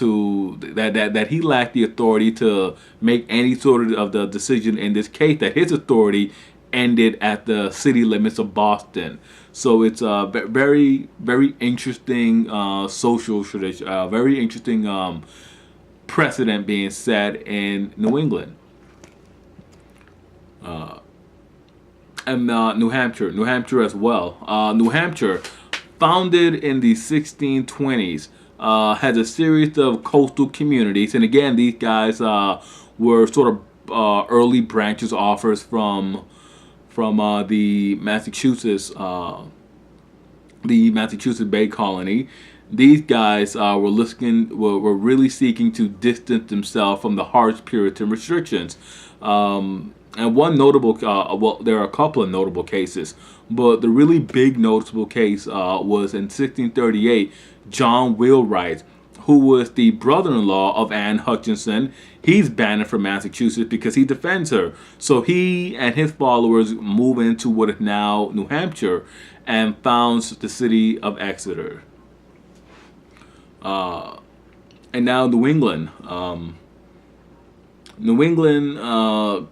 that he lacked the authority to make any sort of the decision in this case. That his authority ended at the city limits of Boston. So it's a very, very interesting social tradition, very interesting precedent being set in New England. And New Hampshire as well. New Hampshire, founded in the 1620's, has a series of coastal communities, and again, these guys were sort of early branches offers from the Massachusetts Bay Colony. These guys were really seeking to distance themselves from the harsh Puritan restrictions. And one notable, well, there are a couple of notable cases, but the really big noticeable case was in 1638, John Wheelwright, who was the brother-in-law of Anne Hutchinson. He's banned from Massachusetts because he defends her. So he and his followers move into what is now New Hampshire and founds the city of Exeter. And now New England. New England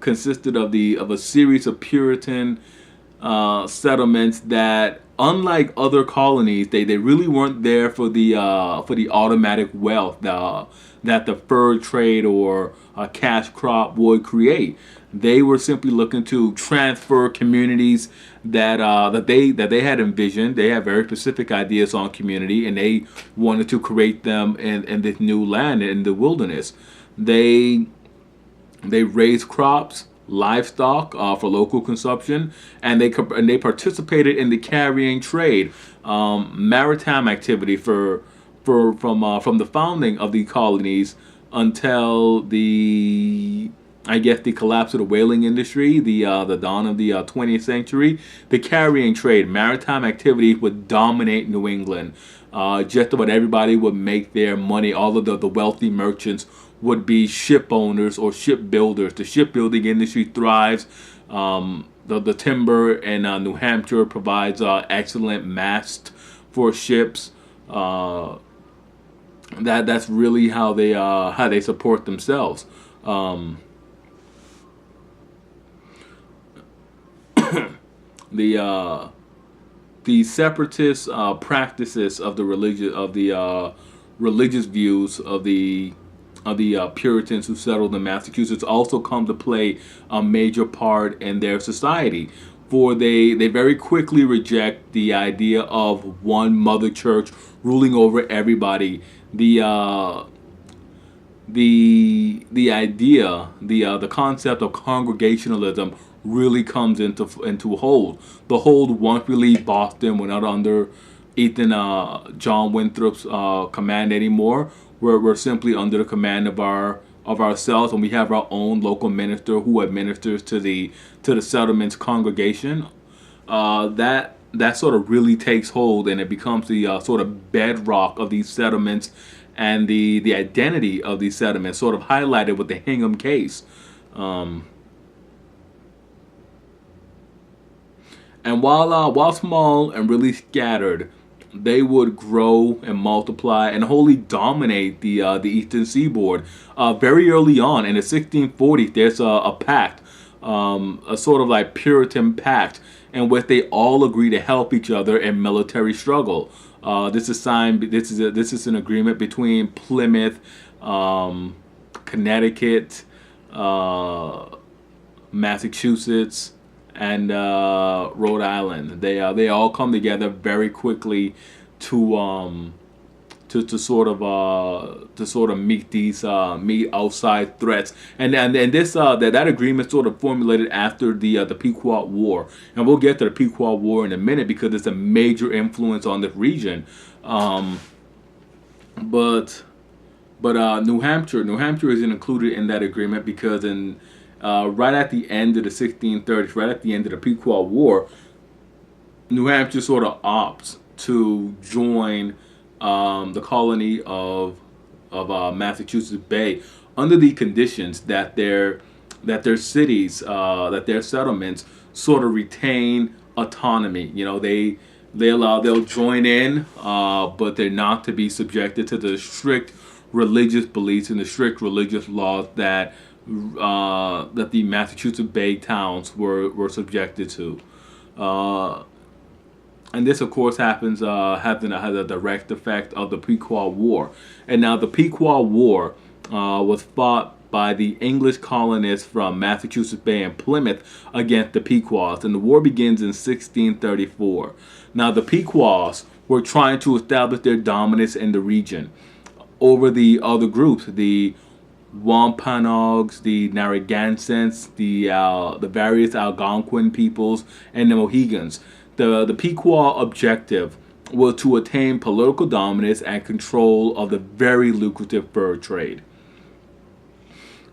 consisted of a series of Puritan settlements that, unlike other colonies, they really weren't there for the automatic wealth that the fur trade or a cash crop would create. They were simply looking to transfer communities that they had envisioned. They had very specific ideas on community, and they wanted to create them in this new land in the wilderness. They raised crops, livestock for local consumption, and they participated in the carrying trade, maritime activity from the founding of the colonies until the collapse of the whaling industry, the dawn of the 20th century. The carrying trade, maritime activity would dominate New England. Just about everybody would make their money. All of the wealthy merchants would be ship owners or ship builders. The shipbuilding industry thrives. The timber in New Hampshire provides excellent mast for ships. That's really how they support themselves. The separatist practices of the religious views of the Puritans who settled in Massachusetts also come to play a major part in their society. For they very quickly reject the idea of one mother church ruling over everybody. The concept of congregationalism really comes into hold. The hold once we leave Boston, we're not under John Winthrop's command anymore. We're simply under the command of ourselves, and we have our own local minister who administers to the settlement's congregation. That sort of really takes hold, and it becomes the sort of bedrock of these settlements and the identity of these settlements, sort of highlighted with the Hingham case. And while small and really scattered, they would grow and multiply and wholly dominate the eastern seaboard. Very early on in the 1640s, there's a pact, a sort of like Puritan pact, in which they all agree to help each other in military struggle. This is an agreement between Plymouth, Connecticut, Massachusetts, and Rhode Island. They all come together very quickly to sort of meet outside threats. And this that agreement sort of formulated after the Pequot War, and we'll get to the Pequot War in a minute because it's a major influence on the region. But New Hampshire isn't included in that agreement because right at the end of the 1630s, right at the end of the Pequot War, New Hampshire sort of opts to join the colony of Massachusetts Bay under the conditions that their cities, that their settlements sort of retain autonomy. You know, they'll join in, but they're not to be subjected to the strict religious beliefs and the strict religious laws that the Massachusetts Bay towns were subjected to. Uh, and this, of course, has a direct effect of the Pequot War. And now the Pequot War was fought by the English colonists from Massachusetts Bay and Plymouth against the Pequots, and the war begins in 1634. Now the Pequots were trying to establish their dominance in the region over the other groups, the Wampanoags, the Narragansetts, the various Algonquin peoples, and the Mohegans. The Pequot objective was to attain political dominance and control of the very lucrative fur trade.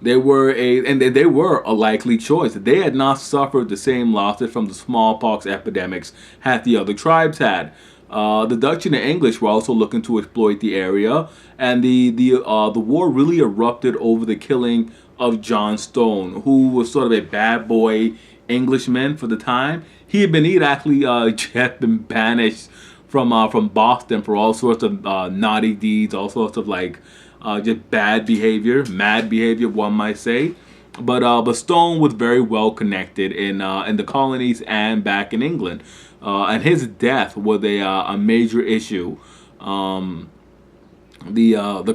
They were a likely choice. They had not suffered the same losses from the smallpox epidemics as the other tribes had. The Dutch and the English were also looking to exploit the area, and the war really erupted over the killing of John Stone, who was sort of a bad boy Englishman for the time. He'd actually just been banished from Boston for all sorts of naughty deeds, all sorts of just bad behavior, mad behavior, one might say. But Stone was very well connected in the colonies and back in England, and his death was a major issue. The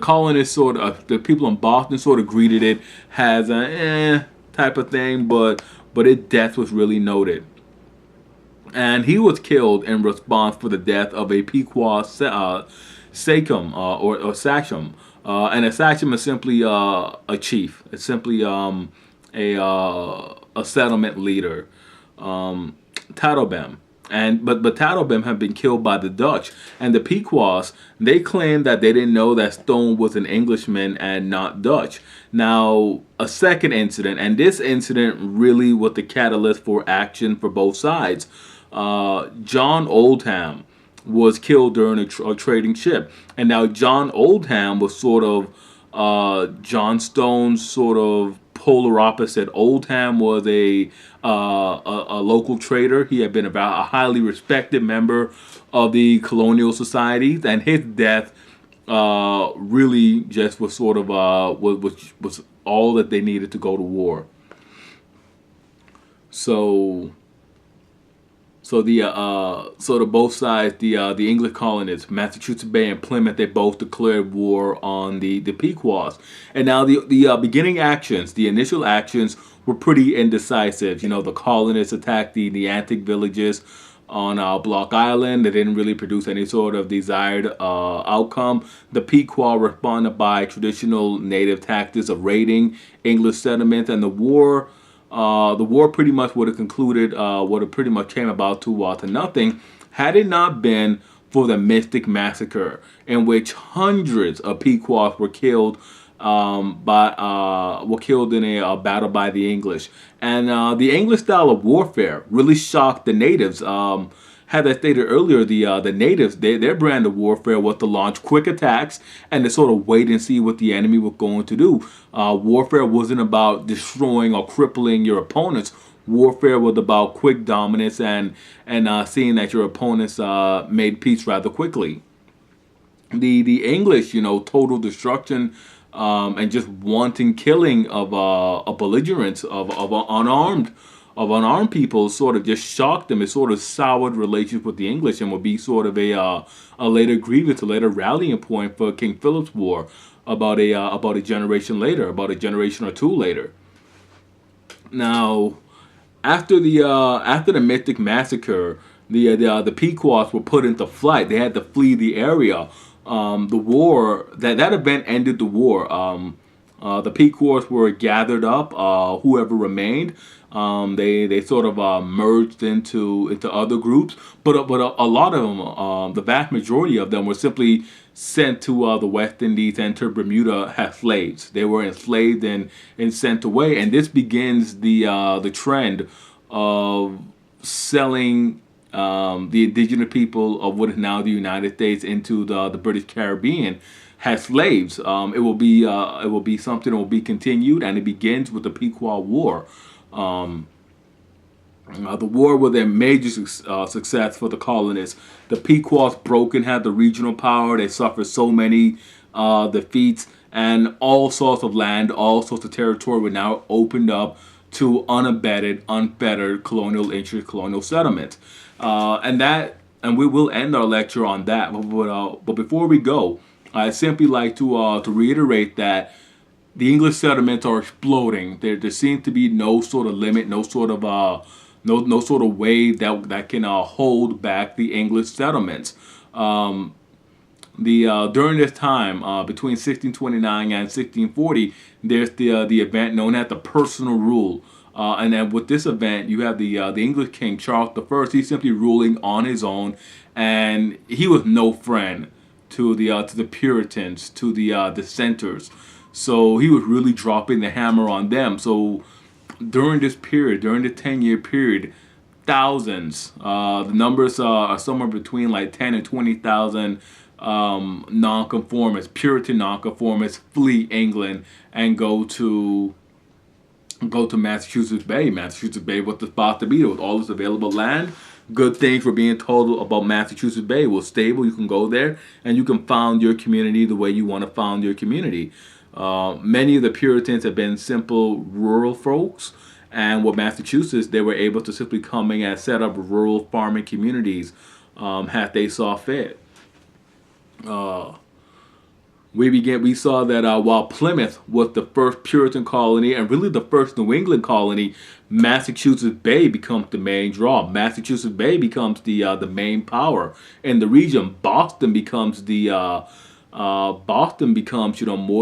colonists the people in Boston sort of greeted it as a type of thing, but his death was really noted. And he was killed in response for the death of a Pequot sachem or sachem. And a sachem is simply a chief. It's simply a settlement leader, Tattlebem. But Tattlebem had been killed by the Dutch, and the Pequots, they claimed that they didn't know that Stone was an Englishman and not Dutch. Now, a second incident, and this incident really was the catalyst for action for both sides. John Oldham was killed during a trading ship, and now John Oldham was sort of John Stone's sort of polar opposite. Oldham was a local trader. He had been a highly respected member of the colonial societies, and his death really just was sort of was all that they needed to go to war. So to both sides, the English colonists, Massachusetts Bay and Plymouth, they both declared war on the Pequots. And now the beginning actions, the initial actions were pretty indecisive. You know, the colonists attacked the Neantic villages on Block Island. They didn't really produce any sort of desired outcome. The Pequot responded by traditional native tactics of raiding English settlements, and the war pretty much would have concluded, would have pretty much came about to nothing had it not been for the Mystic Massacre, in which hundreds of Pequots were killed in a battle by the English. And the English style of warfare really shocked the natives. As I stated earlier, the natives, their brand of warfare was to launch quick attacks and to sort of wait and see what the enemy was going to do. Warfare wasn't about destroying or crippling your opponents. Warfare was about quick dominance and seeing that your opponents made peace rather quickly. The English, total destruction and just wanton killing of belligerents, of unarmed people sort of just shocked them. It sort of soured relations with the English and would be sort of a later grievance, a later rallying point for King Philip's War about a generation later, about a generation or two later. Now, after the Mystic Massacre, the Pequots were put into flight. They had to flee the area. The war that event ended the war. The Pequots were gathered up. Whoever remained, they sort of merged into other groups. But a lot of them, the vast majority of them, were simply sent to the West Indies and to Bermuda as slaves. They were enslaved and sent away. And this begins the trend of selling the indigenous people of what is now the United States into the British Caribbean as slaves. It will be something that will be continued, and it begins with the Pequot War. The war was a major success for the colonists. The Pequots broke and had the regional power. They suffered so many defeats, and all sorts of land, all sorts of territory were now opened up to unabated, unfettered colonial interest, colonial settlements. And we will end our lecture on that. But before we go, I'd simply like to reiterate that the English settlements are exploding. There seems to be no sort of limit, no sort of wave that can hold back the English settlements. During this time, between 1629 and 1640, there's the event known as the personal rule. And then with this event, you have the English King Charles I. He's simply ruling on his own, and he was no friend to the Puritans, to the dissenters. So he was really dropping the hammer on them. So during this period, during the 10-year period, thousands, the numbers are somewhere between like 10 and 20,000 nonconformists, Puritan nonconformists, flee England and go to Massachusetts Bay. Massachusetts Bay was the spot to be. There was all this available land. Good things were being told about Massachusetts Bay. It was stable. You can go there and you can found your community the way you want to found your community. Many of the Puritans have been simple rural folks, and with Massachusetts, they were able to simply come in and set up rural farming communities had they saw fit. We saw that while Plymouth was the first Puritan colony and really the first New England colony, Massachusetts Bay becomes the main draw. Massachusetts Bay becomes the main power in the region. Boston becomes more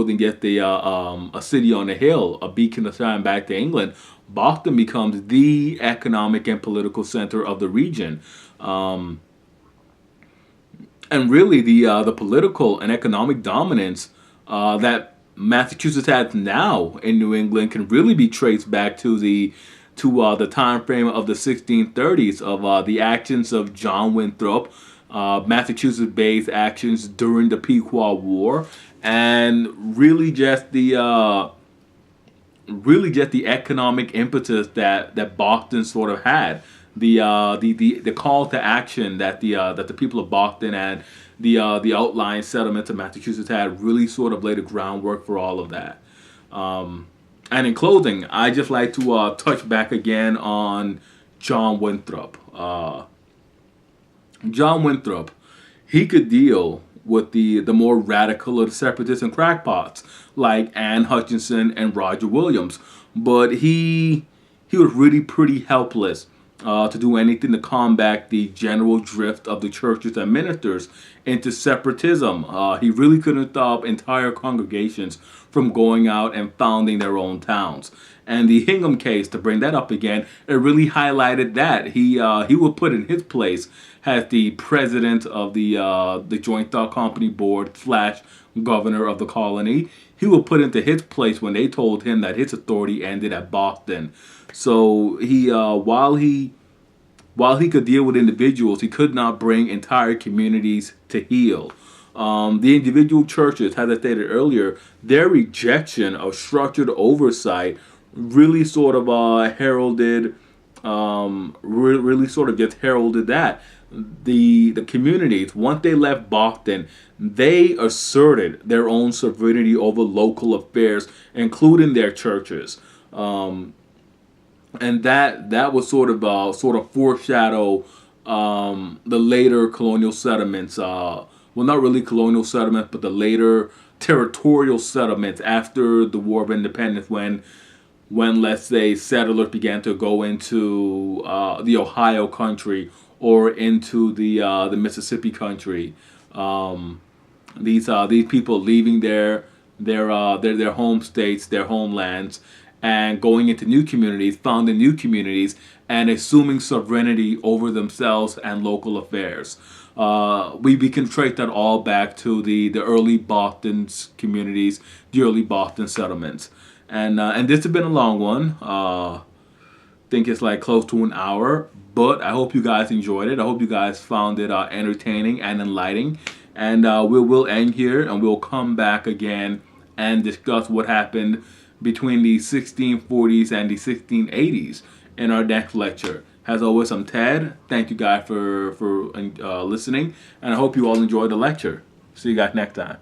than just a city on a hill, a beacon to shine back to England. Boston becomes the economic and political center of the region. And really, the political and economic dominance that Massachusetts has now in New England can really be traced back to the time frame of the 1630s, of the actions of John Winthrop, Massachusetts Bay's actions during the Pequot War, and really just the economic impetus that Boston sort of had. The call to action that the people of Boston and the outlying settlements of Massachusetts had really sort of laid the groundwork for all of that. And in closing, I just like to touch back again on John Winthrop. John Winthrop, he could deal with the more radical of the separatists and crackpots like Anne Hutchinson and Roger Williams, but he was really pretty helpless to do anything to combat the general drift of the churches and ministers into separatism. He really couldn't stop entire congregations from going out and founding their own towns. And the Hingham case, to bring that up again, it really highlighted that. He was put in his place as the president of the Joint Stock Company Board / governor of the colony. He was put into his place when they told him that his authority ended at Boston. So while he could deal with individuals, he could not bring entire communities to heel. The individual churches, as I stated earlier, their rejection of structured oversight really sort of heralded that. The communities, once they left Boston, they asserted their own sovereignty over local affairs, including their churches. And that was sort of foreshadow the later colonial settlements. Well, not really colonial settlements, but the later territorial settlements after the War of Independence, when let's say settlers began to go into the Ohio country or into the Mississippi country. These people leaving their home states, their homelands, and going into new communities, founding new communities, and assuming sovereignty over themselves and local affairs. We can trace that all back to the early Boston communities, the early Boston settlements. And this has been a long one. I think it's like close to an hour, but I hope you guys enjoyed it. I hope you guys found it entertaining and enlightening. And we'll end here, and we'll come back again and discuss what happened between the 1640s and the 1680s in our next lecture. As always, I'm Ted. Thank you guys for listening, and I hope you all enjoyed the lecture. See you guys next time.